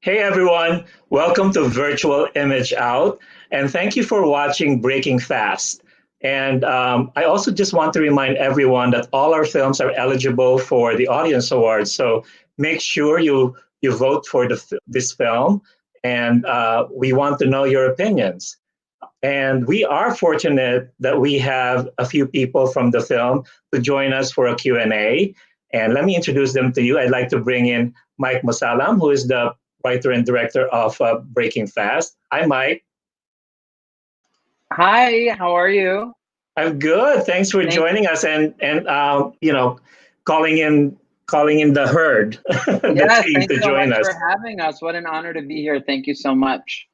Hey everyone, welcome to Virtual Image Out, and thank you for watching Breaking Fast. And I also just want to remind everyone that all our films are eligible for the Audience Awards. So make sure you vote for this film, and we want to know your opinions. And we are fortunate that we have a few people from the film to join us for a Q&A. And let me introduce them to you. I'd like to bring in Mike Mosallam, who is the writer and director of Breaking Fast. Hi, Mike. Hi, how are you? I'm good. Thanks for joining us and calling in the herd, the Yes, team thanks to so join much us. for having us. What an honor to be here. Thank you so much.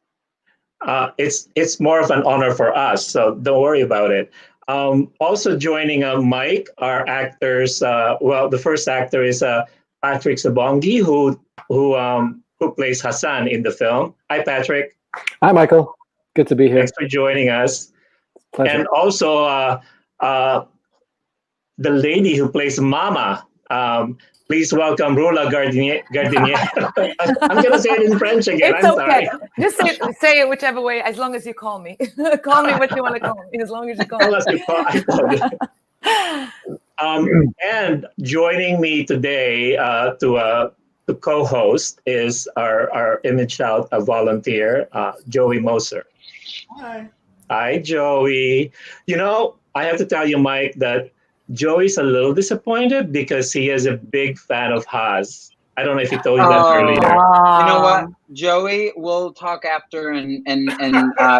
It's more of an honor for us, so don't worry about it. Also joining Mike are actors. The first actor is Patrick Sabongui, who plays Hassan in the film. Hi, Patrick. Hi, Michael. Good to be here. Thanks for joining us. Pleasure. And also the lady who plays Mama. Please welcome Rula Gardenier. I'm going to say it in French again. It's I'm okay. sorry. Just say it whichever way, as long as you call me. Call me what you want to call me, as long as you call me. Unless you call, I called you. And joining me today to co-host is our ImageOut volunteer, Joey Moser. Hi. Hi, Joey. I have to tell you, Mike, that Joey's a little disappointed because he is a big fan of Haas. I don't know if he told you that earlier. You know what, Joey? We'll talk after, and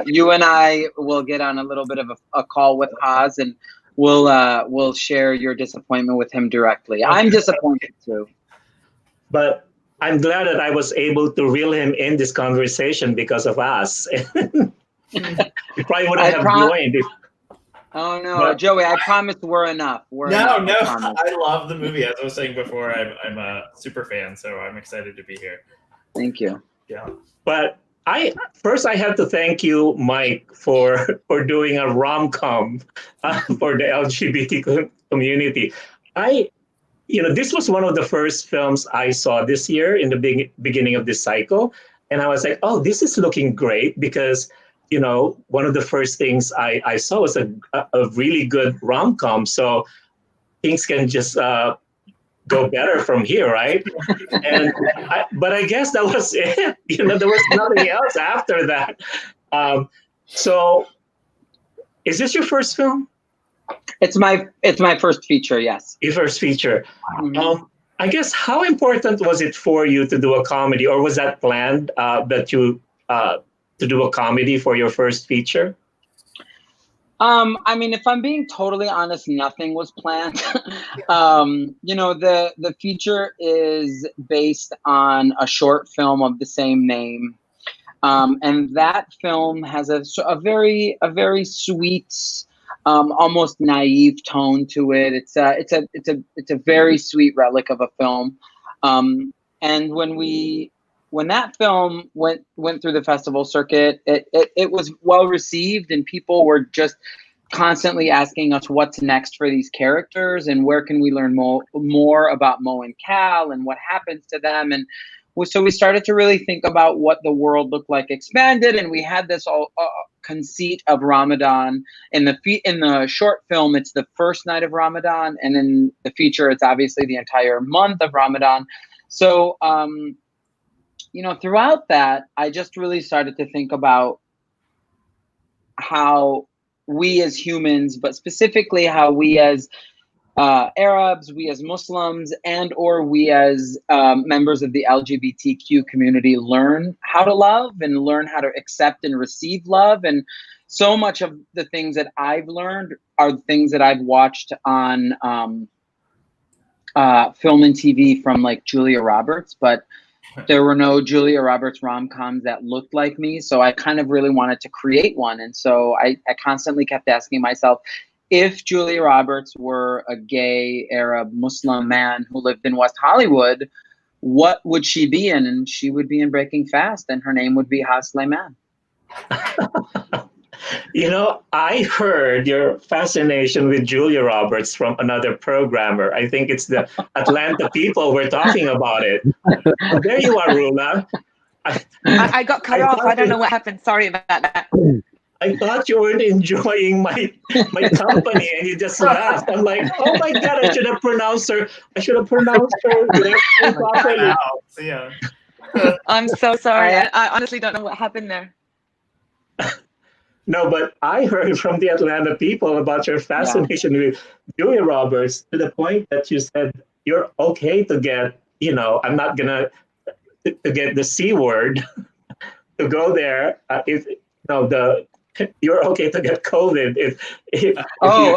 you and I will get on a little bit of a call with Haas, and we'll share your disappointment with him directly. Okay. I'm disappointed too. But I'm glad that I was able to reel him in this conversation because of us. You probably wouldn't have joined if. Oh no, but, Joey! I promise we're enough. No, I love the movie. As I was saying before, I'm a super fan, so I'm excited to be here. Thank you. Yeah. But I have to thank you, Mike, for doing a rom-com for the LGBT community. This was one of the first films I saw this year in the beginning of this cycle, and I was like, oh, this is looking great because. One of the first things I saw was a really good rom-com. So things can just go better from here, right? But I guess that was it. There was nothing else after that. So is this your first film? It's my first feature, yes. Your first feature. Mm-hmm. I guess how important was it for you to do a comedy, or was that planned that you to do a comedy for your first feature? I mean, if I'm being totally honest, nothing was planned. The feature is based on a short film of the same name. And that film has a very sweet, almost naive tone to it. It's a very sweet relic of a film. And when that film went through the festival circuit, it was well received, and people were just constantly asking us what's next for these characters and where can we learn more about Mo and Cal and what happens to them. And so we started to really think about what the world looked like expanded, and we had this conceit of Ramadan. In the short film, it's the first night of Ramadan, and in the feature, it's obviously the entire month of Ramadan. So throughout that, I just really started to think about how we as humans, but specifically how we as Arabs, we as Muslims, or we as members of the LGBTQ community learn how to love and learn how to accept and receive love. And so much of the things that I've learned are things that I've watched on film and TV from like Julia Roberts, but there were no Julia Roberts rom-coms that looked like me. So I kind of really wanted to create one. And so I constantly kept asking myself, if Julia Roberts were a gay Arab Muslim man who lived in West Hollywood, what would she be in? And she would be in Breaking Fast, and her name would be Haas Sulaiman. I heard your fascination with Julia Roberts from another programmer. I think it's the Atlanta people were talking about it. There you are, Rula. I got cut off. thought I don't you- know what happened. Sorry about that. I thought you weren't enjoying my company, and you just laughed. I'm like, oh my god, I should have pronounced her. I should have pronounced her last name properly. Wow. So, yeah. I'm so sorry. I honestly don't know what happened there. No, but I heard from the Atlanta people about your fascination with Julia Roberts to the point that you said you're okay to get, I'm not gonna to get the C word to go there if you're okay to get COVID if you could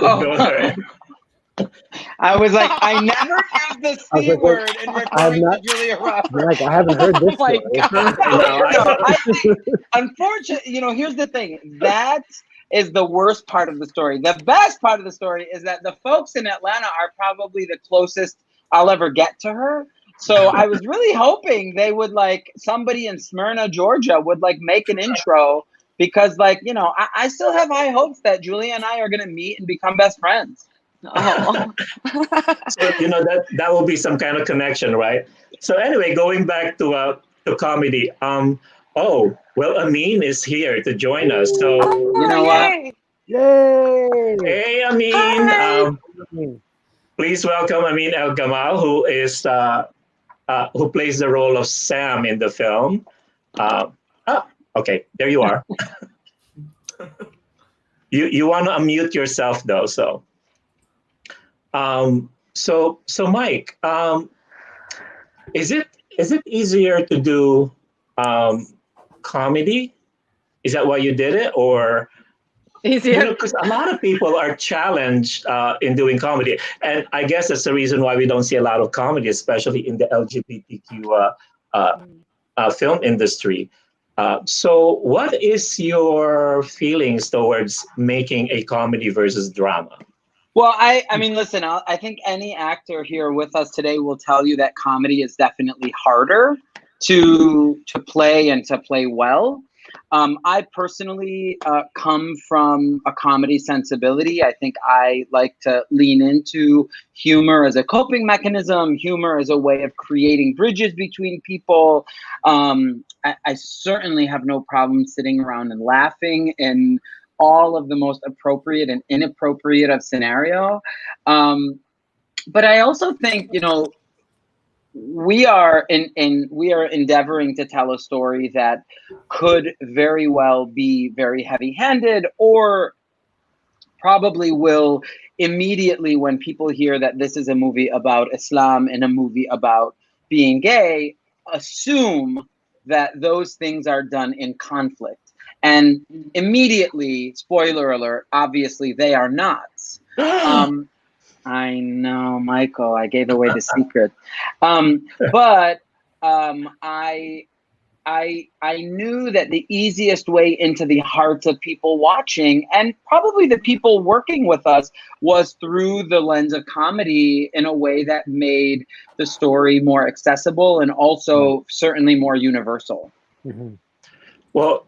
go there. I was like, I never used the I was C like, word in referring not- to Julia Roberts. Mike, I haven't heard this Oh my story. God. I think, unfortunately, here's the thing. That is the worst part of the story. The best part of the story is that the folks in Atlanta are probably the closest I'll ever get to her. So I was really hoping they would somebody in Smyrna, Georgia would make an intro because I still have high hopes that Julia and I are going to meet and become best friends. Oh. So that will be some kind of connection, right? So anyway, going back to comedy. Amin is here to join us. So You know what? Yay. Yay! hey, Amin. Hi. Please welcome Amin El Gamal, who plays the role of Sam in the film. Okay, there you are. You want to unmute yourself though, so. So Mike, is it easier to do comedy? Is that why you did it, or? Easier. Because a lot of people are challenged in doing comedy, and I guess that's the reason why we don't see a lot of comedy, especially in the LGBTQ film industry. So, what is your feelings towards making a comedy versus drama? Well, I mean, listen, I think any actor here with us today will tell you that comedy is definitely harder to play and to play well. I personally come from a comedy sensibility. I think I like to lean into humor as a coping mechanism, humor as a way of creating bridges between people. I certainly have no problem sitting around and laughing in all of the most appropriate and inappropriate of scenario. But I also think, we are endeavoring to tell a story that could very well be very heavy-handed, or probably will immediately, when people hear that this is a movie about Islam and a movie about being gay, assume that those things are done in conflict. And immediately, spoiler alert, obviously they are not. I know, Michael, I gave away the secret. But I knew that the easiest way into the hearts of people watching, and probably the people working with us, was through the lens of comedy in a way that made the story more accessible and also certainly more universal. Mm-hmm. Well,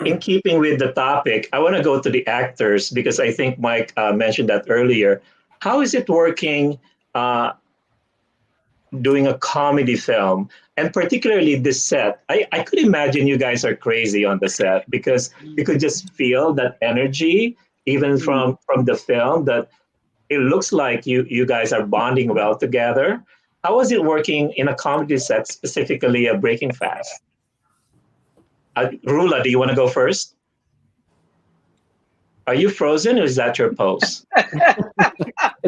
in keeping with the topic, I want to go to the actors because I think Mike mentioned that earlier. How is it working doing a comedy film, and particularly this set? I could imagine you guys are crazy on the set because you could just feel that energy, even from the film, that it looks like you guys are bonding well together. How was it working in a comedy set, specifically a Breaking Fast? Rula, do you want to go first? Are you frozen, or is that your pose?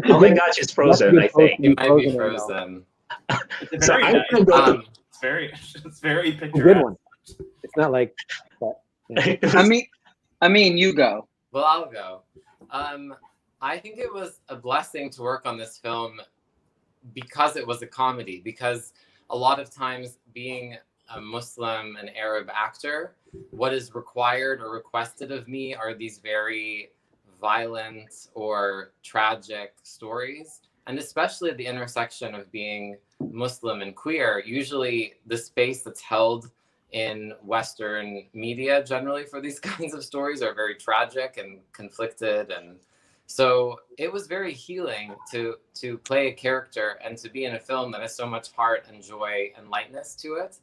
Oh my gosh, it's frozen, I think. You might be frozen. It's So very I'm nice. gonna go to- It's very A good picturesque. one. It's not like that. I mean, you go. Well, I'll go. I think it was a blessing to work on this film because it was a comedy, because a lot of times being a Muslim and Arab actor, what is required or requested of me are these very violent or tragic stories. And especially at the intersection of being Muslim and queer, usually the space that's held in Western media generally for these kinds of stories are very tragic and conflicted. And so it was very healing to play a character and to be in a film that has so much heart and joy and lightness to it.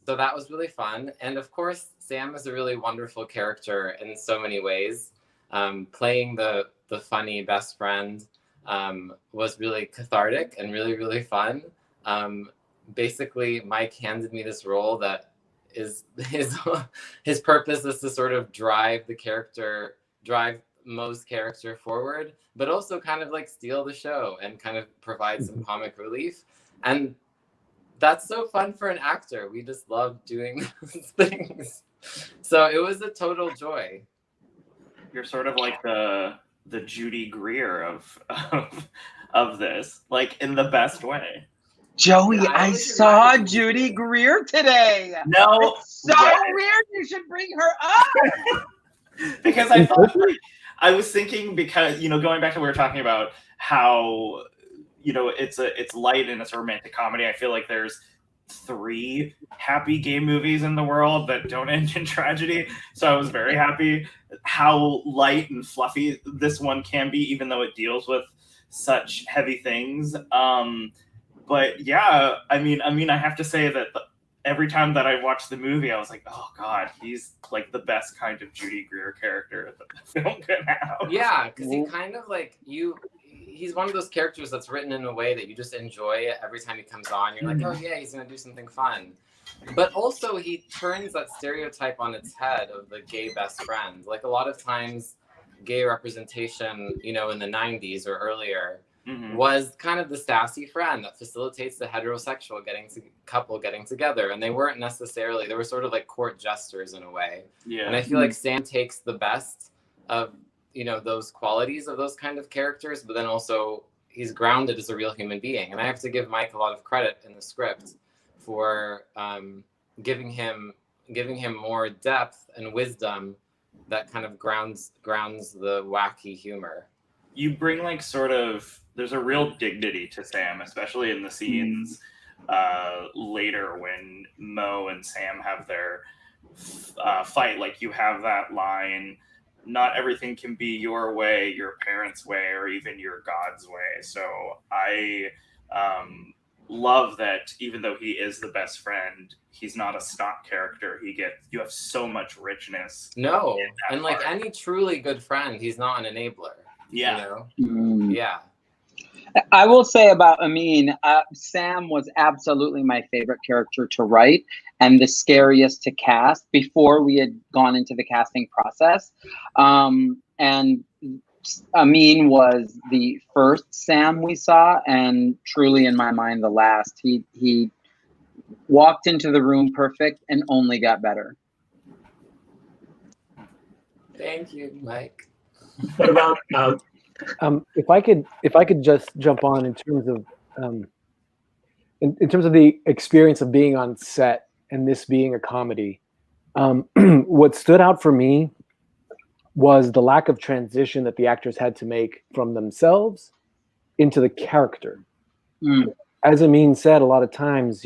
So that was really fun. And of course, Sam is a really wonderful character in so many ways. Playing the funny best friend was really cathartic and really, really fun. Basically, Mike handed me this role that is his purpose is to sort of drive Mo's character forward, but also kind of like steal the show and kind of provide some comic relief. And that's so fun for an actor. We just love doing those things. So it was a total joy. You're sort of like the Judy Greer of this, like in the best way. Joey, Yeah, I saw imagine. Judy Greer today. No, It's so weird. You should bring her up. because I thought, I was thinking, because going back to what we were talking about, how it's light and it's a romantic comedy. I feel like there's 3 happy gay movies in the world that don't end in tragedy. So I was very happy how light and fluffy this one can be, even though it deals with such heavy things. But yeah, I mean, I have to say that every time that I watched the movie, I was like, oh God, he's like the best kind of Judy Greer character that the film could have. Yeah, because he kind of like he's one of those characters that's written in a way that you just enjoy it every time he comes on. You're like, oh yeah, he's gonna do something fun. But also he turns that stereotype on its head of the gay best friend. Like a lot of times gay representation, in the 90s or earlier, was kind of the sassy friend that facilitates the heterosexual couple getting together. And they weren't necessarily, they were sort of like court jesters in a way. Yeah. And I feel like Sam takes the best of those qualities of those kind of characters, but then also he's grounded as a real human being. And I have to give Mike a lot of credit in the script for giving him more depth and wisdom that kind of grounds the wacky humor. You bring like sort of, there's a real dignity to Sam, especially in the scenes later when Mo and Sam have their fight. Like you have that line, not everything can be your way, your parents' way, or even your God's way. So I love that even though he is the best friend, he's not a stock character. You have so much richness. No, and like any truly good friend, he's not an enabler. Yeah. Yeah. I will say about Amin, Sam was absolutely my favorite character to write and the scariest to cast before we had gone into the casting process. And Amin was the first Sam we saw, and truly in my mind the last. He walked into the room perfect and only got better. Thank you, Mike. What about if I could just jump on in terms of in terms of the experience of being on set and this being a comedy, what stood out for me was the lack of transition that the actors had to make from themselves into the character. As Amin said, a lot of times,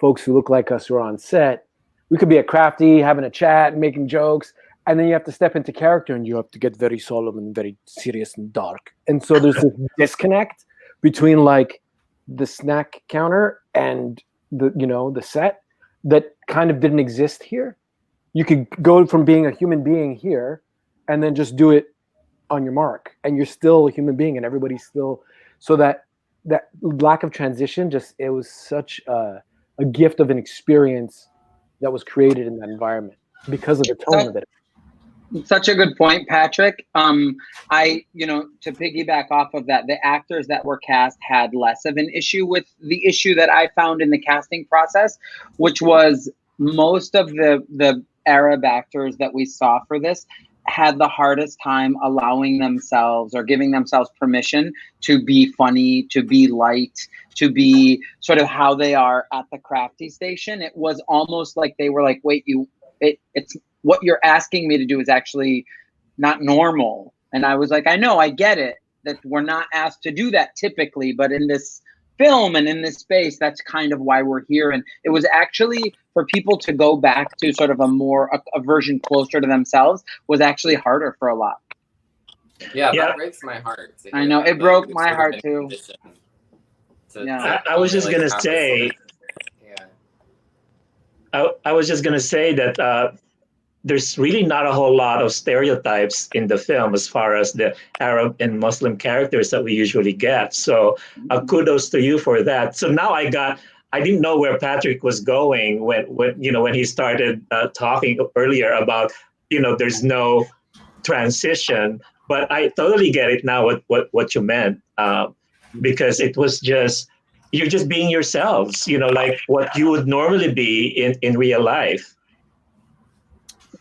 folks who look like us who are on set, we could be at Crafty, having a chat, making jokes, and then you have to step into character and you have to get very solemn and very serious and dark. And so there's this disconnect between like the snack counter and the set that kind of didn't exist here. You could go from being a human being here and then just do it on your mark, and you're still a human being and everybody's still, so that lack of transition, it was such a gift of an experience that was created in that environment because of the tone of it. Such a good point, Patrick. To piggyback off of that, the actors that were cast had less of an issue with the issue that I found in the casting process, which was most of the Arab actors that we saw for this had the hardest time allowing themselves or giving themselves permission to be funny, to be light, to be sort of how they are at the Crafty station. It was almost like they were like, wait, it's what you're asking me to do is actually not normal. And I was like, I know, I get it, that we're not asked to do that typically, but in this film and in this space, that's kind of why we're here. And it was actually, for people to go back to sort of a version closer to themselves was actually harder for a lot. Yeah, that breaks my heart. I know, it broke my heart too. I was just going to say, I was just going to say that there's really not a whole lot of stereotypes in the film as far as the Arab and Muslim characters that we usually get. So kudos to you for that. So now I didn't know where Patrick was going when he started talking earlier about, there's no transition, but I totally get it now what you meant, because it was just, you're just being yourselves, like what you would normally be in real life.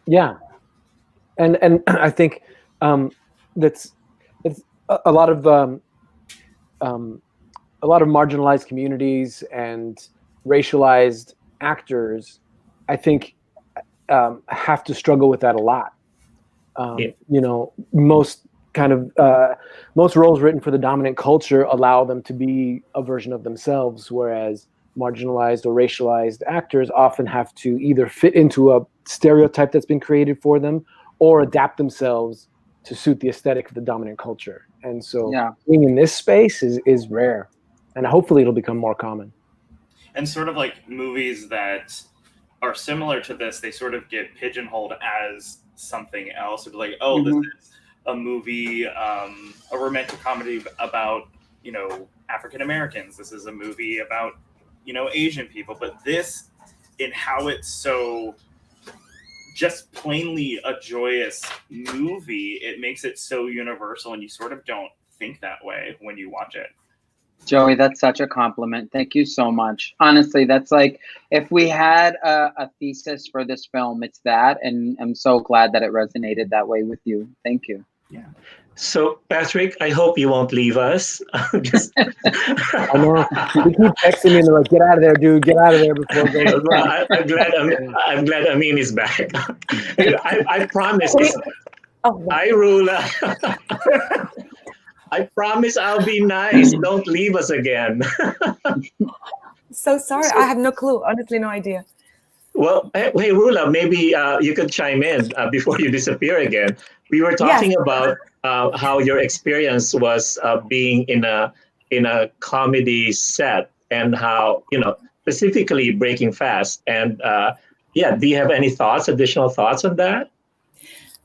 Yeah, and I think it's a lot of marginalized communities and racialized actors, I think, have to struggle with that a lot. Most roles written for the dominant culture allow them to be a version of themselves, whereas marginalized or racialized actors often have to either fit into a stereotype that's been created for them or adapt themselves to suit the aesthetic of the dominant culture. And so being in this space is rare, and hopefully it'll become more common. And sort of like movies that are similar to this, they sort of get pigeonholed as something else. It'd be like, oh, this is a movie, a romantic comedy about, African Americans. This is a movie about, Asian people. But this, in how it's so just plainly a joyous movie, it makes it so universal, and you sort of don't think that way when you watch it. Joey, that's such a compliment. Thank you so much. Honestly, that's like, if we had a thesis for this film, it's that, and I'm so glad that it resonated that way with you. Thank you. Yeah. So, Patrick, I hope you won't leave us. I know. We keep texting me and they're like, "Get out of there, dude! Get out of there before it goes." Well, I'm glad Amin is back. I promise. Hi, Rula. I promise I'll be nice. Don't leave us again. So sorry. I have no clue. Honestly, no idea. Well, hey, Rula, maybe you could chime in before you disappear again. We were talking about how your experience was being in a comedy set, and how, specifically Breaking Fast. And do you have any additional thoughts on that?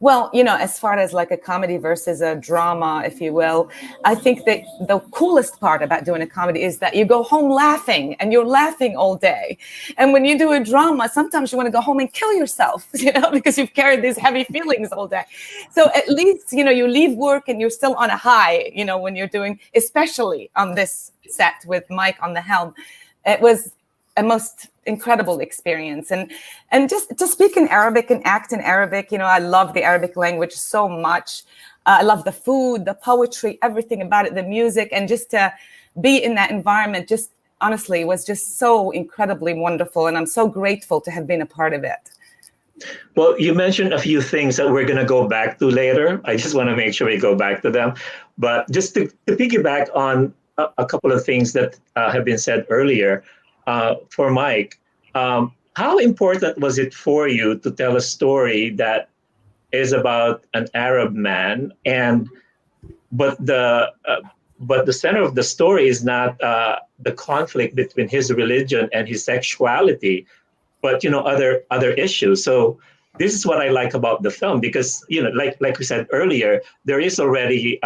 Well, as far as like a comedy versus a drama, if you will, I think that the coolest part about doing a comedy is that you go home laughing, and you're laughing all day. And when you do a drama, sometimes you want to go home and kill yourself, because you've carried these heavy feelings all day. So at least, you leave work and you're still on a high, when you're doing, especially on this set with Mike on the helm. It was a most incredible experience, and just to speak in Arabic and act in Arabic, I love the Arabic language so much. I love the food, the poetry, everything about it, the music, and just to be in that environment, just honestly was just so incredibly wonderful, and I'm so grateful to have been a part of it. Well, you mentioned a few things that we're going to go back to later. I just want to make sure we go back to them, but just to piggyback on a couple of things that have been said earlier. For Mike, how important was it for you to tell a story that is about an Arab man, but the center of the story is not the conflict between his religion and his sexuality, but other issues. So this is what I like about the film, because like we said earlier, there is already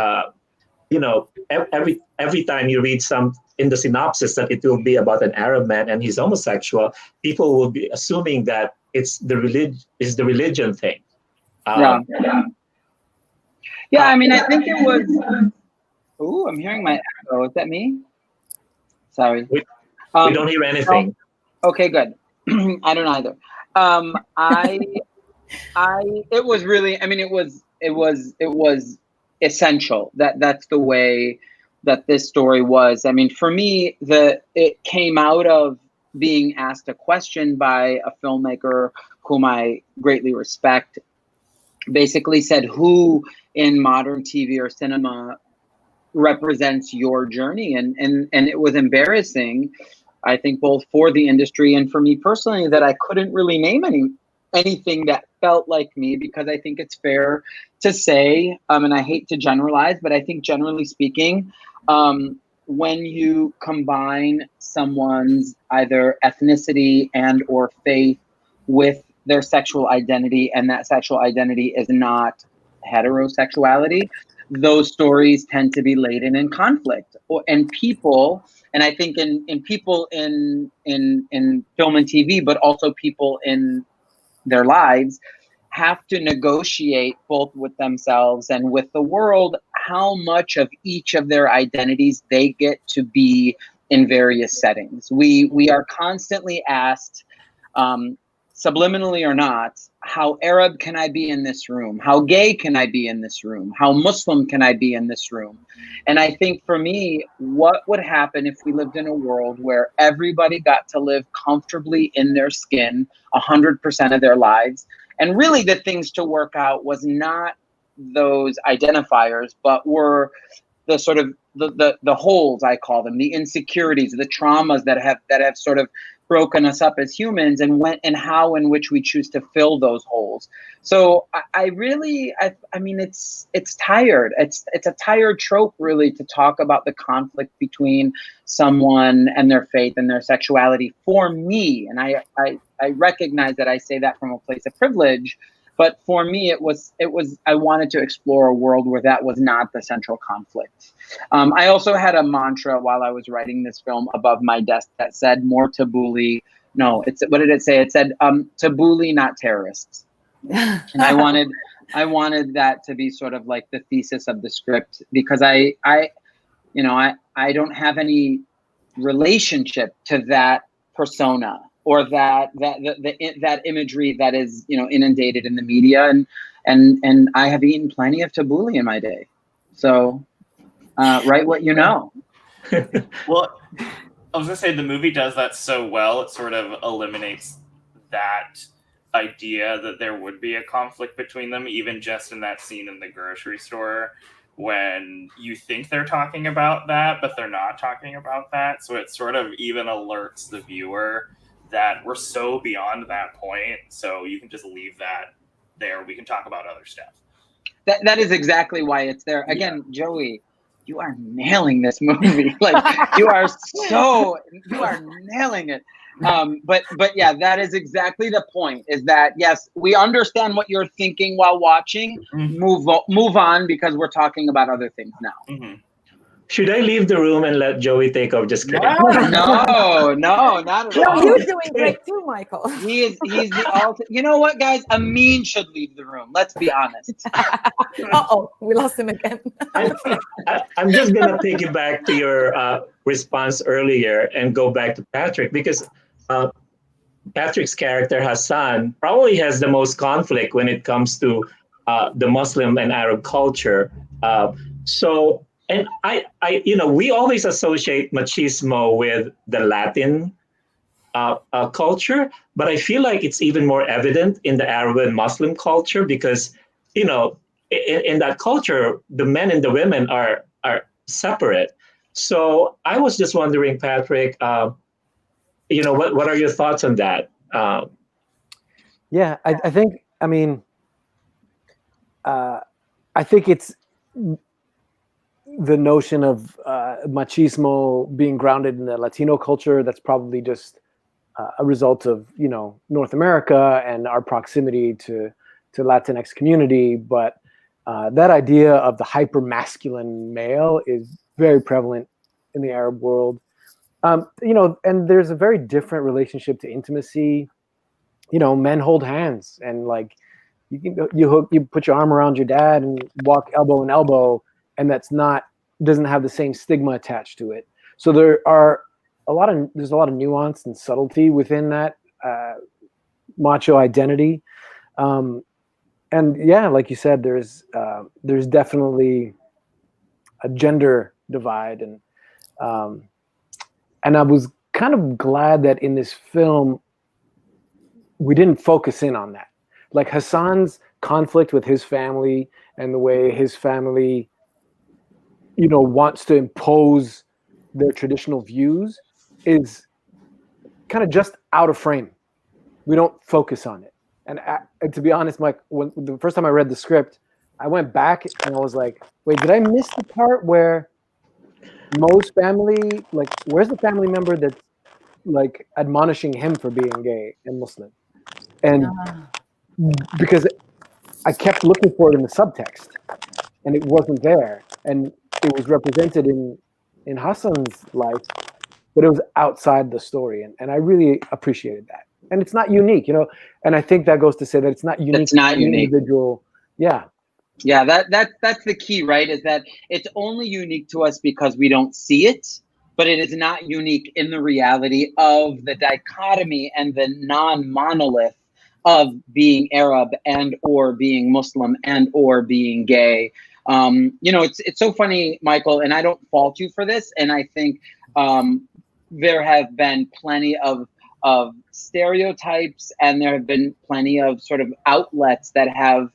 every time you read some in the synopsis that it will be about an Arab man and he's homosexual, people will be assuming that it's the religion thing. Yeah. I mean, I think it was. Ooh, I'm hearing my echo. Is that me? Sorry. We don't hear anything. Okay, good. I don't either. It was really. I mean, it was essential. That's the way that this story was. I mean, for me, it came out of being asked a question by a filmmaker whom I greatly respect. Basically said, who in modern TV or cinema represents your journey? And it was embarrassing, I think, both for the industry and for me personally, that I couldn't really name anything that felt like me, because I think it's fair to say, and I hate to generalize, but I think generally speaking, when you combine someone's either ethnicity and or faith with their sexual identity, and that sexual identity is not heterosexuality, those stories tend to be laden in conflict. And people, and I think in people in film and TV, but also people in their lives, have to negotiate both with themselves and with the world how much of each of their identities they get to be in various settings. We are constantly asked, subliminally or not, how Arab can I be in this room? How gay can I be in this room? How Muslim can I be in this room? And I think for me, what would happen if we lived in a world where everybody got to live comfortably in their skin 100% of their lives? And really the things to work out was not those identifiers, but were the sort of the holes, I call them, the insecurities, the traumas that have sort of broken us up as humans, and how in which we choose to fill those holes. So I mean, it's tired. It's a tired trope, really, to talk about the conflict between someone and their faith and their sexuality. For me, and I recognize that I say that from a place of privilege, but for me, it was I wanted to explore a world where that was not the central conflict. I also had a mantra while I was writing this film above my desk that said, "More tabbouleh." No, what did it say? It said, "Tabbouleh, not terrorists." And I wanted that to be sort of like the thesis of the script, because I don't have any relationship to that persona, or that imagery that is, inundated in the media, and I have eaten plenty of tabbouleh in my day. So write what you know. Well, I was gonna say the movie does that so well. It sort of eliminates that idea that there would be a conflict between them, even just in that scene in the grocery store when you think they're talking about that, but they're not talking about that. So it sort of even alerts the viewer that we're so beyond that point, so you can just leave that there. We can talk about other stuff. That is exactly why it's there. Again, yeah. Joey, you are nailing this movie. Like you are nailing it. But yeah, that is exactly the point. Is that yes, we understand what you're thinking while watching. Mm-hmm. Move on, because we're talking about other things now. Mm-hmm. Should I leave the room and let Joey take over? Just kidding. No, not at all. No, you're doing great too, Michael. He's the ultimate. You know what, guys? Amin should leave the room. Let's be honest. We lost him again. I'm just gonna take it back to your response earlier and go back to Patrick, because Patrick's character Hassan probably has the most conflict when it comes to the Muslim and Arab culture. And I, we always associate machismo with the Latin culture, but I feel like it's even more evident in the Arab and Muslim culture, because, in that culture, the men and the women are separate. So I was just wondering, Patrick, what are your thoughts on that? Yeah, I think it's the notion of machismo being grounded in the Latino culture. That's probably just a result of North America and our proximity to Latinx community. But that idea of the hyper masculine male is very prevalent in the Arab world. And there's a very different relationship to intimacy. Men hold hands, and like you put your arm around your dad and walk elbow in elbow, and doesn't have the same stigma attached to it. So there's a lot of nuance and subtlety within that macho identity. And yeah, like you said, there's definitely a gender divide, and I was kind of glad that in this film we didn't focus in on that. Like Hassan's conflict with his family and the way his family wants to impose their traditional views is kind of just out of frame. We don't focus on it. And to be honest, Mike, when the first time I read the script, I went back and I was like, wait, did I miss the part where Mo's family, like, where's the family member that's like admonishing him for being gay and Muslim? And because I kept looking for it in the subtext, and it wasn't there, and it was represented in Hassan's life, but it was outside the story, and I really appreciated that. And it's not unique, and I think that goes to say that it's not unique. It's not to any unique. individual. Yeah. Yeah, that's the key, right? Is that it's only unique to us because we don't see it, but it is not unique in the reality of the dichotomy and the non-monolith of being Arab and or being Muslim and or being gay. It's so funny, Michael, and I don't fault you for this. And I think there have been plenty of stereotypes, and there have been plenty of sort of outlets that have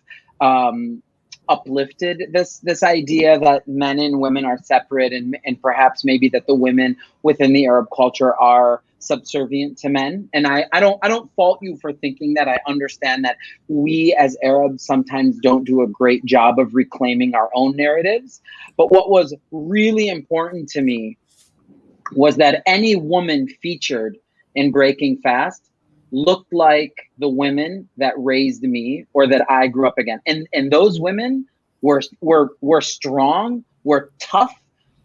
uplifted this idea that men and women are separate, and perhaps maybe that the women within the Arab culture are subservient to men. And I don't fault you for thinking that. I understand that we as Arabs sometimes don't do a great job of reclaiming our own narratives. But what was really important to me was that any woman featured in Breaking Fast looked like the women that raised me or that I grew up again. And those women were strong, were tough.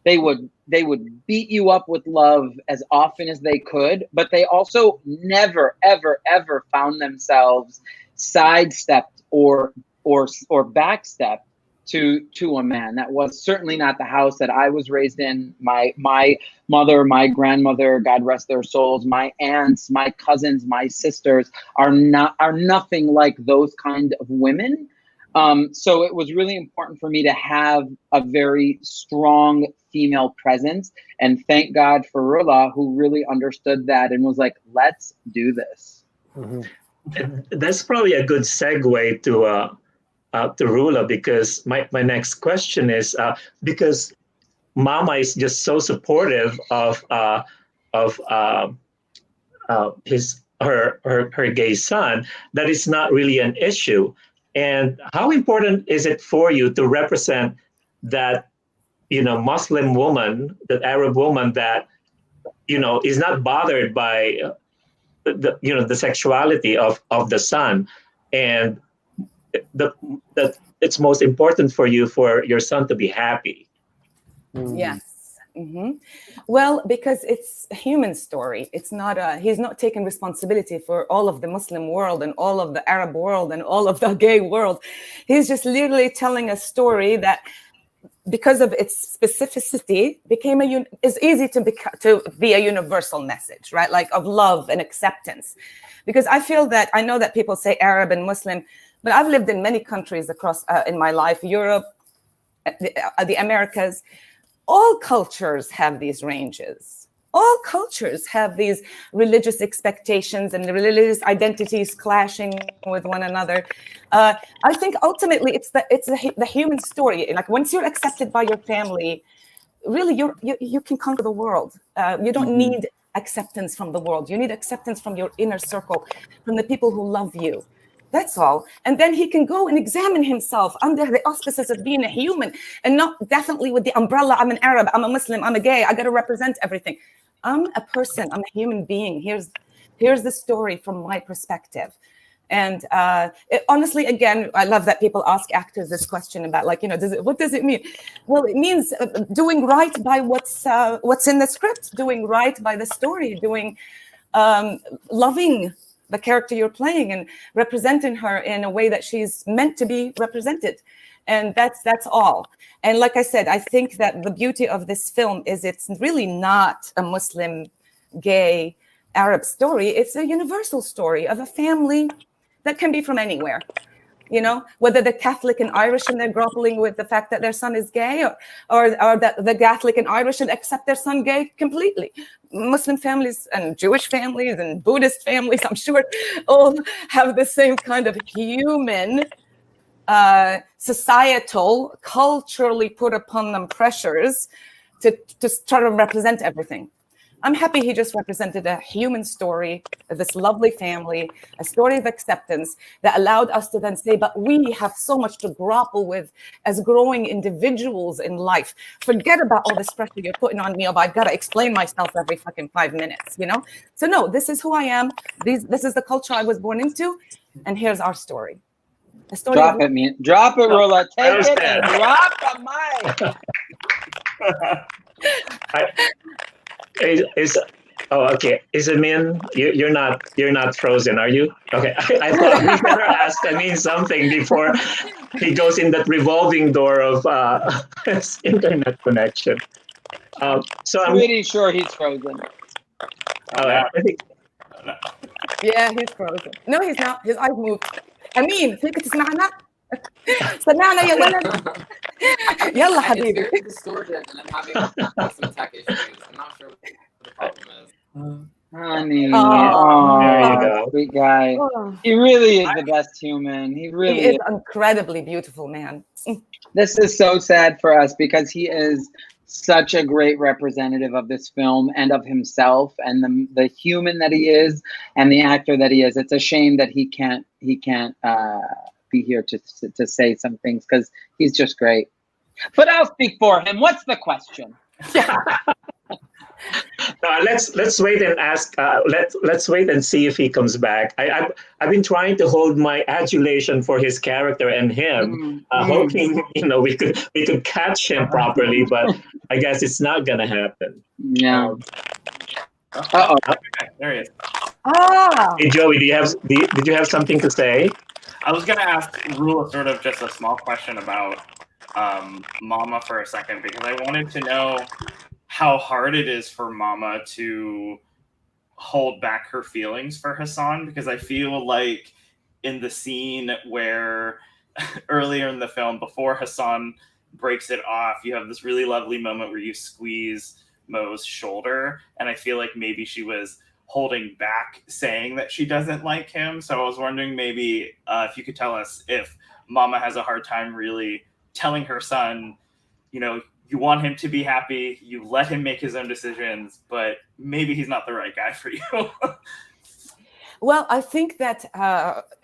They would beat you up with love as often as they could, but they also never, ever, ever found themselves sidestepped or backstepped to a man. That was certainly not the house that I was raised in. My mother, my grandmother, God rest their souls, my aunts, my cousins, my sisters are nothing like those kind of women. So it was really important for me to have a very strong female presence, and thank God for Rula, who really understood that and was like, let's do this. Mm-hmm. That's probably a good segue to Rula, because my next question is, because Mama is just so supportive of her gay son, that it's not really an issue. And how important is it for you to represent that, Muslim woman, that Arab woman that, is not bothered by the sexuality of the son, and that it's most important for you for your son to be happy? Yes. Mm-hmm. Well, because it's a human story. It's not he's not taking responsibility for all of the Muslim world and all of the Arab world and all of the gay world. He's just literally telling a story that, because of its specificity, is easy to be a universal message, right? Like of love and acceptance. Because I know that people say Arab and Muslim, but I've lived in many countries across in my life, Europe, the Americas. All cultures have these ranges. All cultures have these religious expectations and the religious identities clashing with one another. I think ultimately it's the human story. Like once you're accepted by your family, really you can conquer the world. You don't need acceptance from the world. You need acceptance from your inner circle, from the people who love you. That's all. And then he can go and examine himself under the auspices of being a human, and not definitely with the umbrella, I'm an Arab, I'm a Muslim, I'm a gay, I got to represent everything. I'm a person, I'm a human being. Here's the story from my perspective. And honestly, again, I love that people ask actors this question about, like, what does it mean? Well, it means doing right by what's in the script, doing right by the story, loving the character you're playing and representing her in a way that she's meant to be represented. And that's all. And like I said, I think that the beauty of this film is it's really not a Muslim, gay, Arab story. It's a universal story of a family that can be from anywhere. Whether the Catholic and Irish and they're grappling with the fact that their son is gay, or that the Catholic and Irish and accept their son gay completely. Muslim families and Jewish families and Buddhist families, I'm sure, all have the same kind of human, societal, culturally put upon them pressures to try to represent everything. I'm happy he just represented a human story of this lovely family, a story of acceptance that allowed us to then say, but we have so much to grapple with as growing individuals in life. Forget about all this pressure you're putting on me of I've got to explain myself every fucking 5 minutes, you know? So no, this is who I am. This is the culture I was born into. And here's our story. A story Drop it, man. Drop it, Rula. Take it and drop the mic. Okay. Is Amin? You're not frozen, are you? Okay. I thought we better ask Amin something before he goes in that revolving door of his internet connection. So I'm pretty sure he's frozen. I think. Yeah, he's frozen. No, he's not. His eyes moved. أمين فيك تسمعنا؟ سمعنا يا ولد. يلا حبيبي. It's very distorted and I'm having some tech issues. I'm not sure what the problem is. Honey, there you go. Sweet guy. He really is the best human. He really is an incredibly beautiful man. This is so sad for us because he is such a great representative of this film and of himself and the human that he is and the actor that he is. It's a shame that he can't be here to say some things because he's just great. But I'll speak for him. What's the question? Let's wait and ask. Let's wait and see if he comes back. I've been trying to hold my adulation for his character and him, hoping we could catch him properly, but I guess it's not gonna happen. Yeah. There he is. Hey Joey, did you have something to say? I was gonna ask Rula sort of just a small question about Mama for a second because I wanted to know how hard it is for Mama to hold back her feelings for Hassan, because I feel like in the scene where earlier in the film, before Hassan breaks it off, you have this really lovely moment where you squeeze Mo's shoulder, and I feel like maybe she was holding back saying that she doesn't like him. So I was wondering maybe if you could tell us if Mama has a hard time really telling her son, you want him to be happy, you let him make his own decisions, but maybe he's not the right guy for you. Well, I think that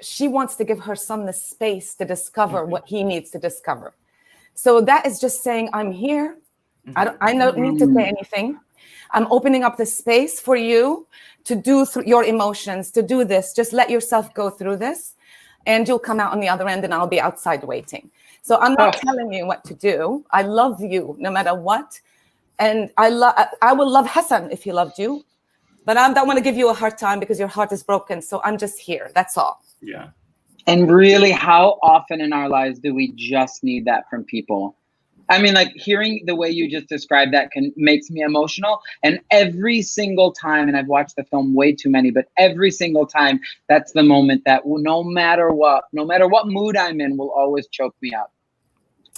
she wants to give her son the space to discover what he needs to discover. So that is just saying, I'm here. I don't need to say anything. I'm opening up the space for you to do your emotions, to do this. Just let yourself go through this, and you'll come out on the other end, and I'll be outside waiting. So I'm not telling you what to do. I love you no matter what. And I will love Hassan if he loved you. But I don't want to give you a hard time because your heart is broken. So I'm just here. That's all. Yeah. And really, how often in our lives do we just need that from people? I mean, like hearing the way you just described that makes me emotional. And every single time, and I've watched the film way too many, but every single time, that's the moment that no matter what mood I'm in, will always choke me up.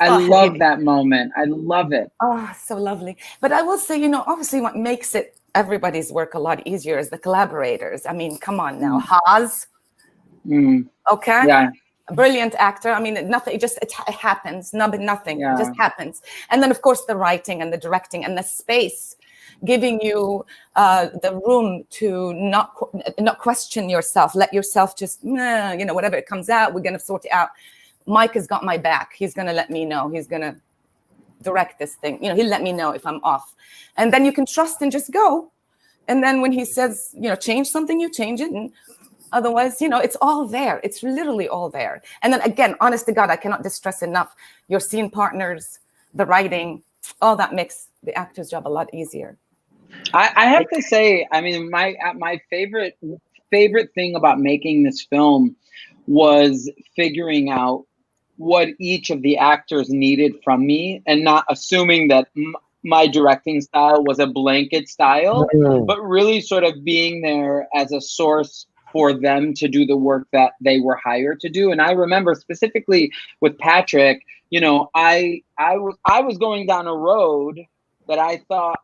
I love that moment. I love it. Oh, so lovely. But I will say, obviously what makes everybody's work a lot easier is the collaborators. I mean, come on now. Haas. Okay. Yeah. Brilliant actor. I mean, nothing, it happens. Nothing. It just happens. And then, of course, the writing and the directing and the space, giving you the room to not question yourself. Let yourself just, whatever it comes out, we're going to sort it out. Mike has got my back. He's going to let me know. He's going to direct this thing. He'll let me know if I'm off. And then you can trust and just go. And then when he says, change something, you change it. And otherwise, it's all there. It's literally all there. And then again, honest to God, I cannot distress enough your scene partners, the writing, all that makes the actor's job a lot easier. I have to say, I mean, my favorite thing about making this film was figuring out what each of the actors needed from me and not assuming that my directing style was a blanket style, but really sort of being there as a source for them to do the work that they were hired to do. And I remember specifically with Patrick, I was going down a road that I thought,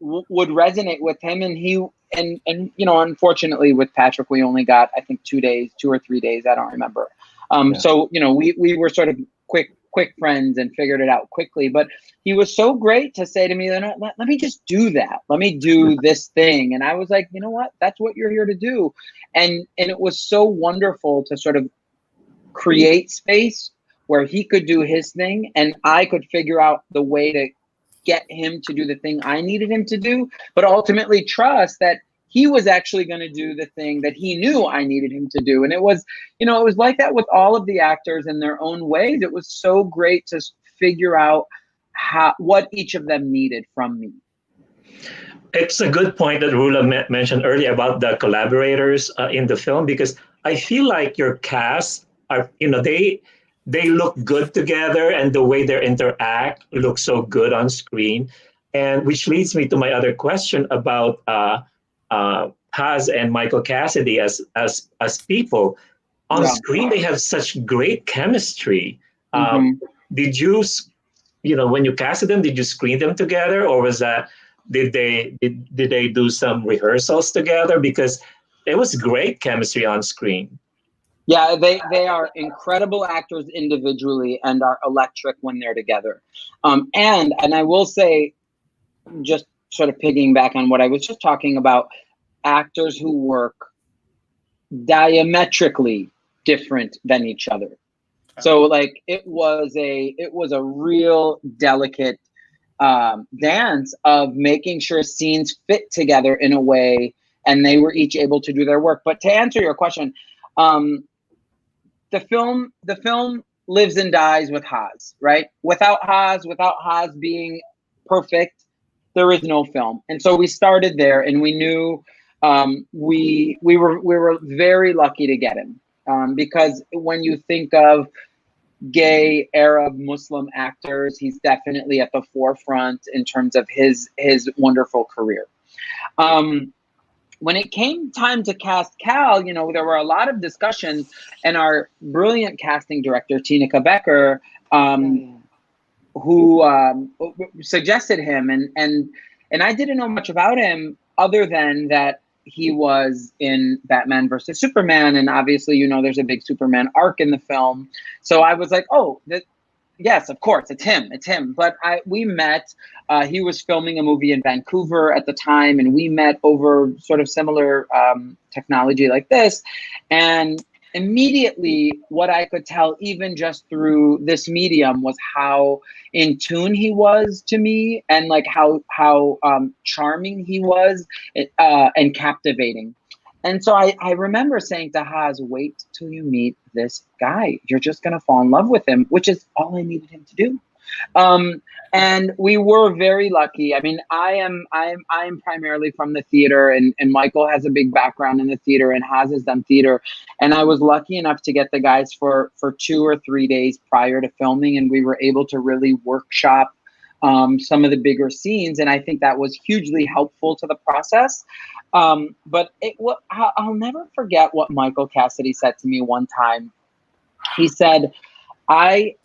would resonate with him. And unfortunately with Patrick, we only got, I think 2 or 3 days. I don't remember. So, we were sort of quick quick friends and figured it out quickly. But he was so great to say to me, let me just do that. Let me do this thing. And I was like, you know what? That's what you're here to do. And it was so wonderful to sort of create space where he could do his thing and I could figure out the way to get him to do the thing I needed him to do, but ultimately trust that he was actually going to do the thing that he knew I needed him to do. And it was, it was like that with all of the actors in their own ways. It was so great to figure out what each of them needed from me. It's a good point that Rula mentioned earlier about the collaborators in the film, because I feel like your cast are, they look good together, and the way they interact looks so good on screen. And which leads me to my other question about Haz and Michael Cassidy as people. On screen, they have such great chemistry. Did you, when you casted them, did you screen them together, or was that did they do some rehearsals together? Because it was great chemistry on screen. Yeah, they are incredible actors individually and are electric when they're together. And I will say, just sort of piggybacking on what I was just talking about, actors who work diametrically different than each other. So like it was a real delicate dance of making sure scenes fit together in a way, and they were each able to do their work. But to answer your question, the film lives and dies with Haz, right? Without Haz being perfect, there is no film. And so we started there, and we knew we were very lucky to get him, because when you think of gay Arab Muslim actors, he's definitely at the forefront in terms of his wonderful career. When it came time to cast Cal, there were a lot of discussions, and our brilliant casting director, Tineke Becker, who suggested him, and I didn't know much about him other than that he was in Batman versus Superman, and obviously, there's a big Superman arc in the film. So I was like, oh, yes, of course, it's him. But we met. He was filming a movie in Vancouver at the time, and we met over sort of similar technology like this. And immediately, what I could tell, even just through this medium, was how in tune he was to me, and like how charming he was, and captivating. And so I remember saying to Haz, wait till you meet this guy. You're just going to fall in love with him, which is all I needed him to do. And we were very lucky. I mean, I'm primarily from the theater, and Michael has a big background in the theater, and Haz has done theater. And I was lucky enough to get the guys for 2 or 3 days prior to filming, and we were able to really workshop some of the bigger scenes, and I think that was hugely helpful to the process. But I'll never forget what Michael Cassidy said to me one time. He said, I'm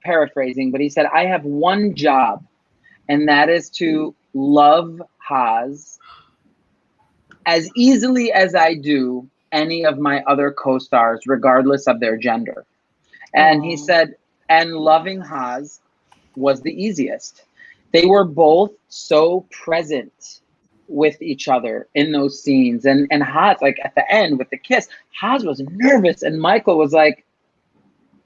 paraphrasing, but he said, I have one job, and that is to love Haz as easily as I do any of my other co-stars, regardless of their gender. And he said, and loving Haz was the easiest. They were both so present with each other in those scenes. And Haz, like at the end with the kiss, Haz was nervous, and Michael was like,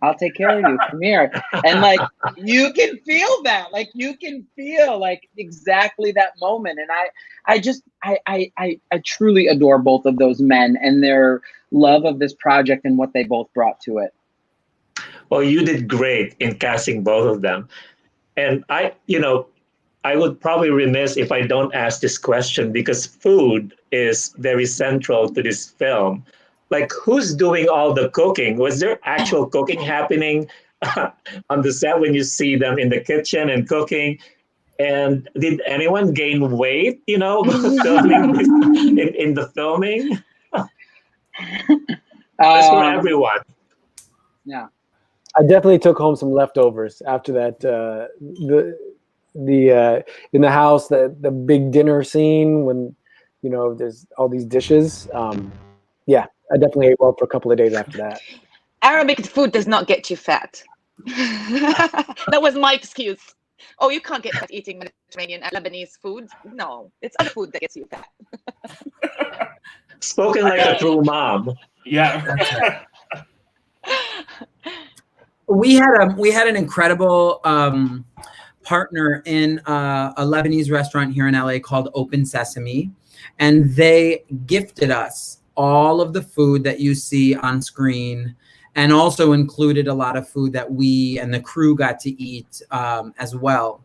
I'll take care of you, come here. And like, you can feel that, like you can feel like exactly that moment. And I truly adore both of those men and their love of this project and what they both brought to it. Well, you did great in casting both of them. And I would probably remiss if I don't ask this question, because food is very central to this film. Like, who's doing all the cooking? Was there actual cooking happening on the set when you see them in the kitchen and cooking? And did anyone gain weight, filming this, in the filming? That's for everyone. Yeah. I definitely took home some leftovers after that. The in the house, the big dinner scene when there's all these dishes. Yeah, I definitely ate well for a couple of days after that. Arabic food does not get you fat. That was my excuse. Oh, you can't get fat eating Mediterranean and Lebanese food. No, it's other food that gets you fat. Spoken like a true mom. Yeah. We had an incredible partner in a Lebanese restaurant here in LA called Open Sesame, and they gifted us all of the food that you see on screen, and also included a lot of food that we and the crew got to eat as well,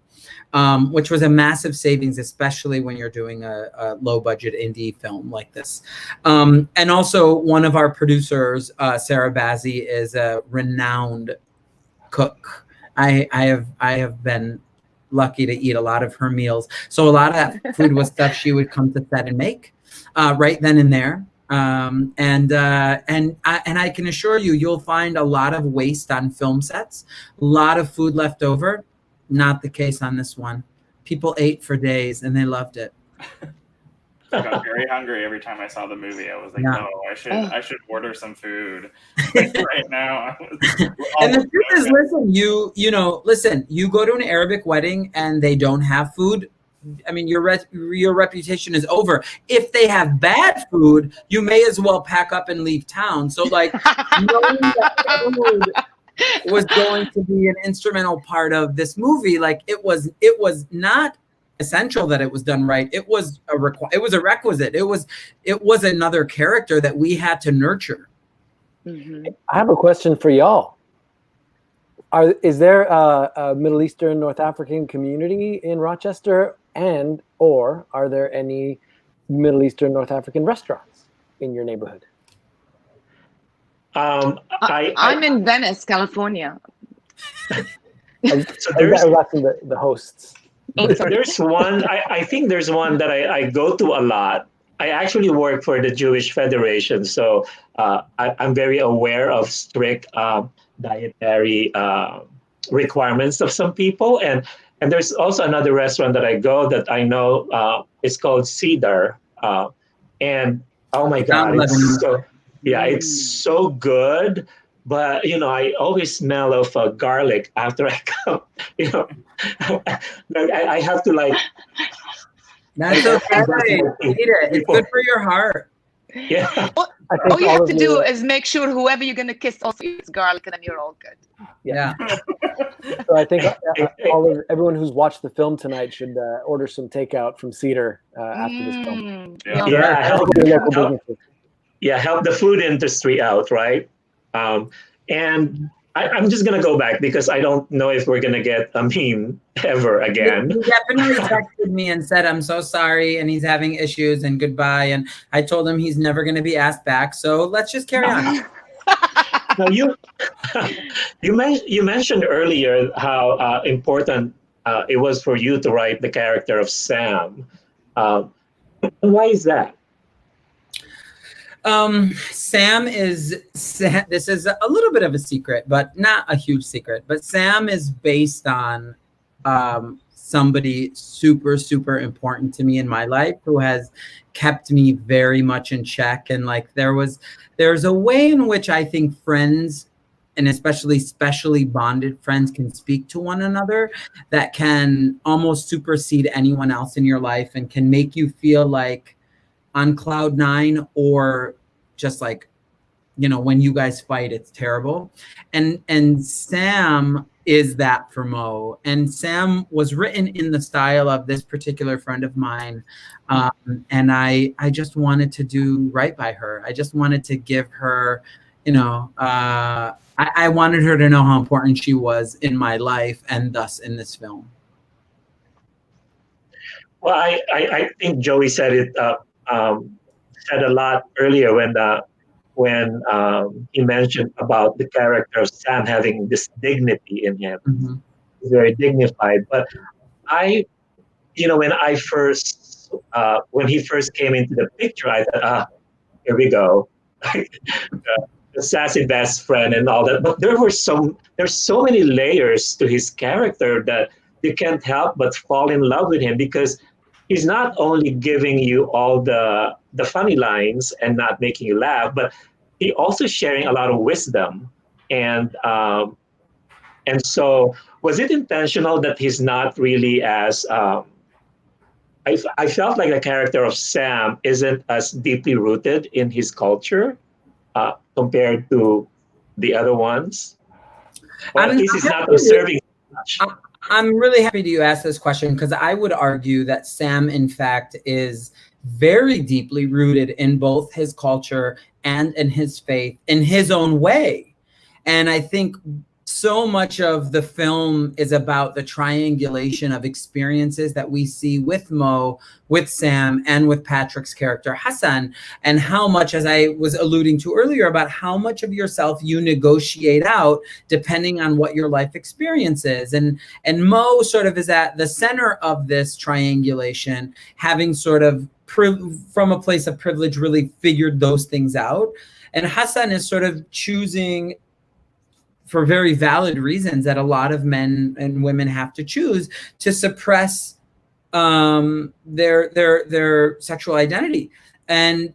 which was a massive savings, especially when you're doing a low budget indie film like this. And also one of our producers, Sarah Bazzi, is a renowned cook. I have been lucky to eat a lot of her meals. So a lot of that food was stuff she would come to set and make right then and there. And I can assure you, you'll find a lot of waste on film sets, a lot of food left over. Not the case on this one. People ate for days and they loved it. I got very hungry every time I saw the movie. I was like, Yeah. no, I should order some food right now. And the truth is, listen, listen, you go to an Arabic wedding and they don't have food. I mean, your reputation is over. If they have bad food, you may as well pack up and leave town. So, like, knowing that food was going to be an instrumental part of this movie, like, it was not essential that it was done right. It was a requisite. It was another character that we had to nurture. Mm-hmm. I have a question for y'all. Is there a Middle Eastern, North African community in Rochester, or are there any Middle Eastern, North African restaurants in your neighborhood? I'm in Venice, California. So I was asking the hosts. Oh, sorry. There's one, I think there's one that I go to a lot. I actually work for the Jewish Federation, so I'm very aware of strict dietary requirements of some people. And there's also another restaurant that I go that I know it's called Cedar. And oh my God, it's so good. But, I always smell of garlic after I come, I have to like. That's okay. Eat it. It's good for your heart. Yeah. All you have to do is make sure whoever you're going to kiss also eats garlic, and then you're all good. Yeah. So I think everyone who's watched the film tonight should order some takeout from Cedar after this film. Help the food industry out, right? And I'm just going to go back because I don't know if we're going to get Amin ever again. He definitely texted me and said, I'm so sorry, and he's having issues, and goodbye. And I told him he's never going to be asked back. So let's just carry on. Now, you mentioned earlier how important it was for you to write the character of Sam. Why is that? Sam, this is a little bit of a secret, but not a huge secret. But Sam is based on somebody super, super important to me in my life who has kept me very much in check. And like there's a way in which I think friends, and especially specially bonded friends, can speak to one another that can almost supersede anyone else in your life and can make you feel like on cloud nine, or just like, when you guys fight, it's terrible. And Sam is that for Mo. And Sam was written in the style of this particular friend of mine. And I just wanted to do right by her. I just wanted to give her, I wanted her to know how important she was in my life and thus in this film. Well, I think Joey said it said a lot earlier when he mentioned about the character of Sam having this dignity in him. Mm-hmm. He's very dignified. But when he first came into the picture, I thought, here we go. The sassy best friend and all that. But there's so many layers to his character that you can't help but fall in love with him, because he's not only giving you all the funny lines and not making you laugh, but he also sharing a lot of wisdom And so, was it intentional that he's not really as I felt like the character of Sam isn't as deeply rooted in his culture compared to the other ones, or at least he's not observing much. I'm really happy that you asked this question, because I would argue that Sam, in fact, is very deeply rooted in both his culture and in his faith in his own way. And I think so much of the film is about the triangulation of experiences that we see with Mo, with Sam, and with Patrick's character Hassan, and how much, as I was alluding to earlier, about how much of yourself you negotiate out depending on what your life experience is. And Mo sort of is at the center of this triangulation, having sort of from a place of privilege really figured those things out. And Hassan is sort of choosing, for very valid reasons that a lot of men and women have to choose, to suppress their sexual identity. And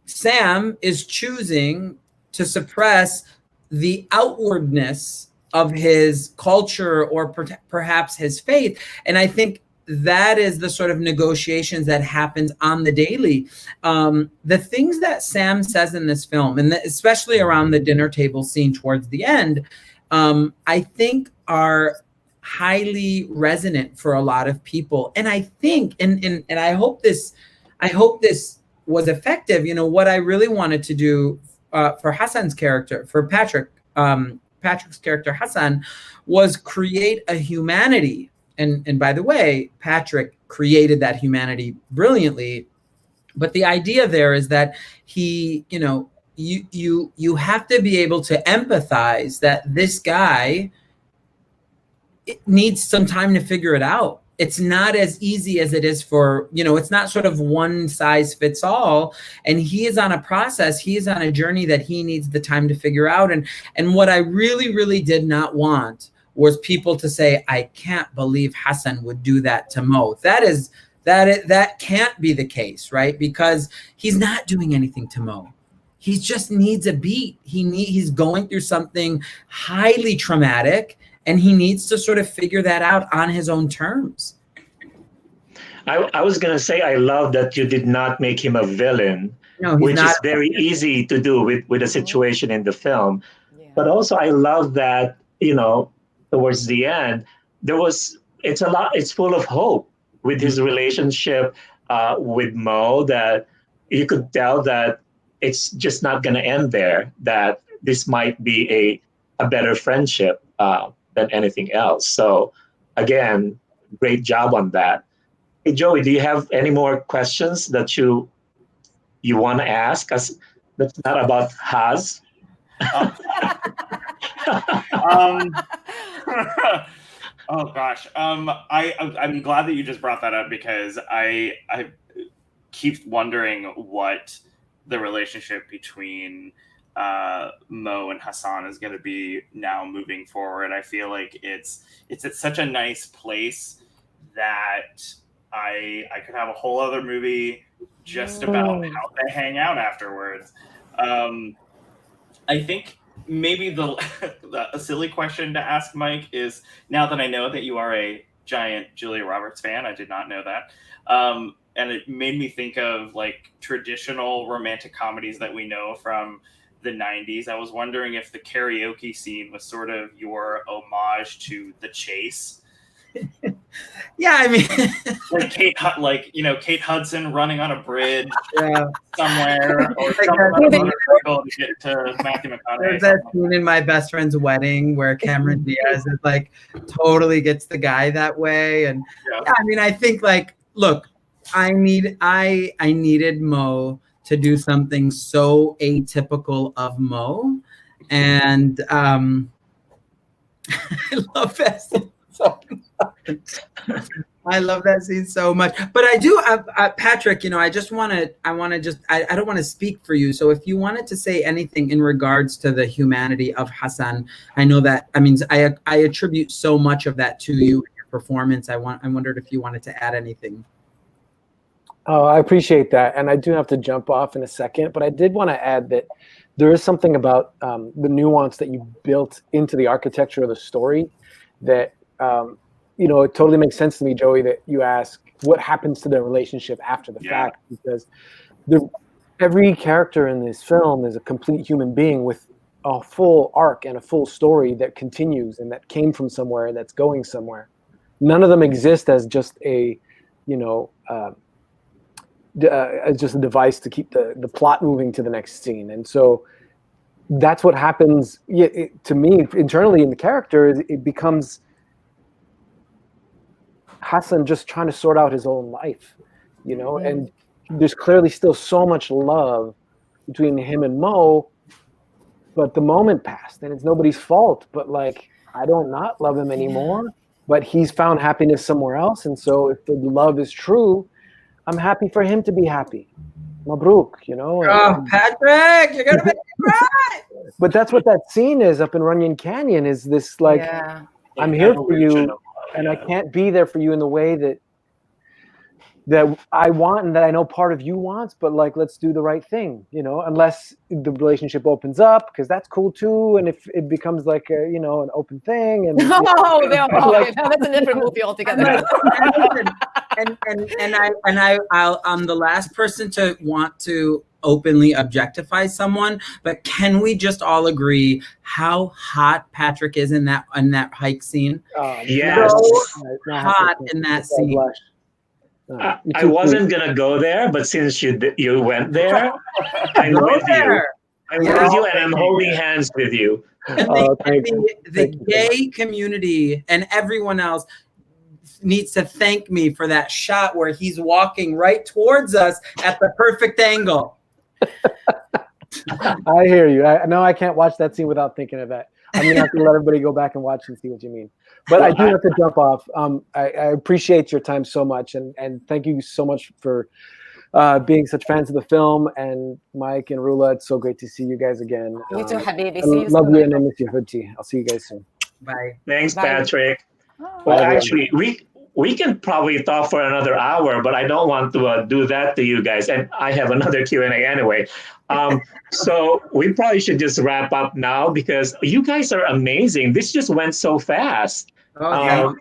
Sam is choosing to suppress the outwardness of his culture or perhaps his faith. And I think that is the sort of negotiations that happens on the daily. The things that Sam says in this film, and especially around the dinner table scene towards the end, I think are highly resonant for a lot of people. And I think, and I hope this was effective. You know, what I really wanted to do for Hassan's character, for Patrick's character Hassan, was create a humanity. And by the way, Patrick created that humanity brilliantly. But the idea there is that he, you know, you have to be able to empathize that this guy needs some time to figure it out. It's not as easy as it is for, you know, it's not sort of one size fits all. And he is on a process, he is on a journey that he needs the time to figure out. And what I really, really did not want was people to say, I can't believe Hassan would do that to Mo. That can't be the case, right? Because he's not doing anything to Mo. He just needs a beat. He's going through something highly traumatic, and he needs to sort of figure that out on his own terms. I was going to say, I love that you did not make him a villain, which is very easy to do with a situation in the film. Yeah. But also, I love that, you know, towards the end, it's full of hope with his relationship with Mo, that you could tell that it's just not going to end there, that this might be a better friendship than anything else. So again, great job on that. Hey, Joey, do you have any more questions that you want to ask us that's not about Haz? Oh gosh, I'm glad that you just brought that up, because I keep wondering what the relationship between Mo and Hassan is going to be now moving forward. I feel like it's at such a nice place that I could have a whole other movie just about how they hang out afterwards. I think maybe a silly question to ask Mike is, now that I know that you are a giant Julia Roberts fan, I did not know that, and it made me think of like traditional romantic comedies that we know from the 90s. I was wondering if the karaoke scene was sort of your homage to The Chase. Yeah, I mean, like Kate Hudson running on a bridge somewhere, or to get to Matthew McConaughey. There's that scene in My Best Friend's Wedding where Cameron Diaz is like totally gets the guy that way, and yeah, I mean, I think like, look, I needed Mo to do something so atypical of Mo, and I love that scene so much. I love that scene so much. But I do, Patrick, you know, I don't want to speak for you. So if you wanted to say anything in regards to the humanity of Hassan, I know that, I mean, I attribute so much of that to you and your performance. I wondered if you wanted to add anything. Oh, I appreciate that. And I do have to jump off in a second, but I did want to add that there is something about the nuance that you built into the architecture of the story that, you know, it totally makes sense to me, Joey, that you ask what happens to their relationship after the fact, because every character in this film is a complete human being with a full arc and a full story that continues and that came from somewhere and that's going somewhere. None of them exist as just a, you know, as just a device to keep the plot moving to the next scene. And so that's what happens to me internally in the character. It becomes Hassan just trying to sort out his own life, you know, and there's clearly still so much love between him and Mo, but the moment passed and it's nobody's fault. But like, I don't not love him anymore, but he's found happiness somewhere else. And so if the love is true, I'm happy for him to be happy. Mabruk, you know. Oh, Patrick, you're gonna make me cry. But that's what that scene is up in Runyon Canyon, is this like, I'm here for you, and I can't be there for you in the way that I want and that I know part of you wants, but like, let's do the right thing, you know, unless the relationship opens up, because that's cool too. And if it becomes like a, you know, an open thing, and no, that's a different movie altogether. I'm the last person to want to openly objectify someone, but can we just all agree how hot Patrick is in that hike scene? Yes, so hot in that scene. I wasn't gonna go there, but since you went there, I'm with you. I'm with you, and I'm holding hands with you. And the gay community and everyone else needs to thank me for that shot where he's walking right towards us at the perfect angle. I hear you. I can't watch that scene without thinking of that. I'm gonna have to let everybody go back and watch and see what you mean. But I do have to jump off. I appreciate your time so much, and thank you so much for being such fans of the film. And Mike and Rula, it's so great to see you guys again. You too, Habibi. See you love you and I miss you, Hudji. I'll see you guys soon. Bye. Thanks, Bye. Patrick. Well, actually, we can probably talk for another hour, but I don't want to do that to you guys. And I have another Q&A anyway. So we probably should just wrap up now, because you guys are amazing. This just went so fast. Well,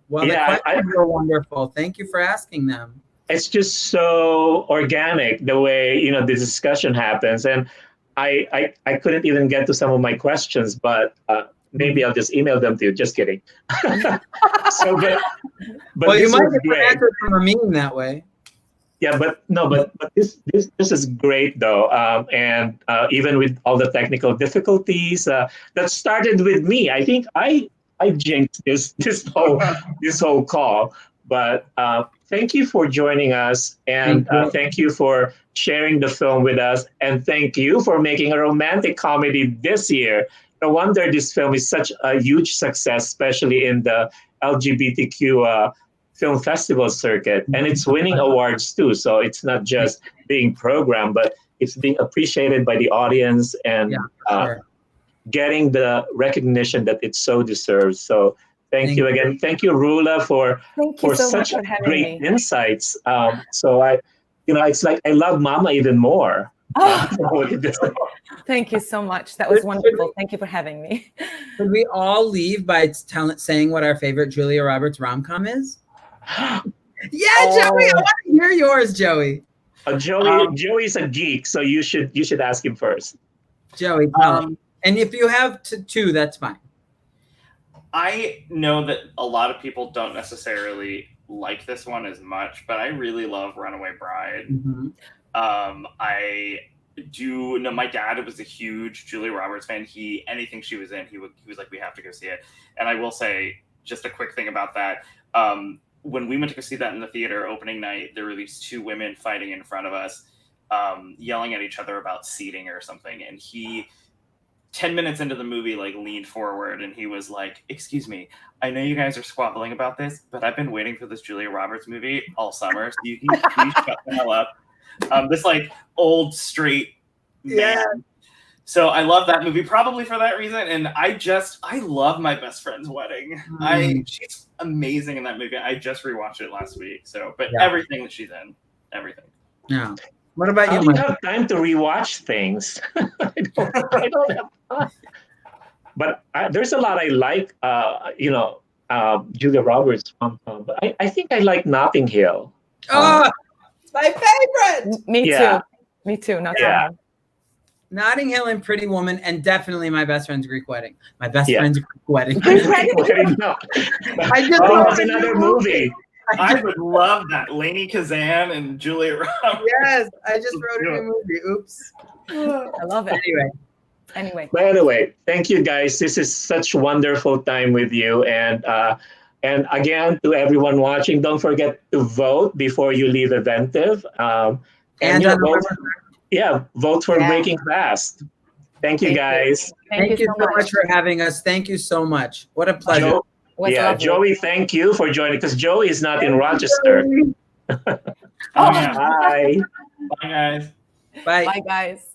the questions were wonderful. Thank you for asking them. It's just so organic the way, you know, the discussion happens. And I couldn't even get to some of my questions, but maybe I'll just email them to you. Just kidding. But well, you might get great. an answer from Amin that way. Yeah, but this is great though, and even with all the technical difficulties that started with me. I think I jinxed this whole call. But thank you for joining us, and thank you for sharing the film with us, and thank you for making a romantic comedy this year. No wonder this film is such a huge success, especially in the LGBTQ film festival circuit. And it's winning awards too. So it's not just being programmed, but it's being appreciated by the audience and getting the recognition that it so deserves. So thank you again. Thank you, Rula, for such great insights. So it's like I love Mama even more. Thank you so much. That was wonderful. Thank you for having me. Could we all leave by saying what our favorite Julia Roberts rom-com is? Yeah, Joey, I want to hear yours, Joey. Joey's a geek, so you should ask him first. Joey, and if you have two, that's fine. I know that a lot of people don't necessarily like this one as much, but I really love Runaway Bride. Mm-hmm. I do know my dad was a huge Julia Roberts fan. Anything she was in, he was like, we have to go see it. And I will say just a quick thing about that. When we went to go see that in the theater opening night, there were these two women fighting in front of us, yelling at each other about seating or something. And he, 10 minutes into the movie, like leaned forward and he was like, excuse me, I know you guys are squabbling about this, but I've been waiting for this Julia Roberts movie all summer. So you can please shut the hell up. This like old straight man. So I love that movie probably for that reason. And I love My Best Friend's Wedding. She's amazing in that movie. I just rewatched it last week. So, but everything that she's in, everything. Yeah. What about How you, do you Mike? have time to rewatch things? I don't have time. But there's a lot I like. Julia Roberts. But I think I like Notting Hill. Oh, it's my favorite. Me Yeah. too. Me too. Not Yeah. Notting Hill and Pretty Woman, and definitely My Best Friend's Greek Wedding. My Best Yeah. Friend's Greek Wedding. No. I just Oh, wrote that's a new another movie. I would love that. Lainey Kazan and Julia Roberts. Yes, I just wrote a new movie. Oops. I love it. Anyway, But anyway, thank you guys. This is such wonderful time with you. And again, to everyone watching, don't forget to vote before you leave Eventive. and Vote for Yeah. Breaking Fast. Thank you, Thank you. guys. thank you so much for having us. Thank you so much. What a pleasure. Was lovely. Joey, thank you for joining because Joey is not in Rochester. Oh, yeah. Bye. Bye, guys. Bye. Bye, guys.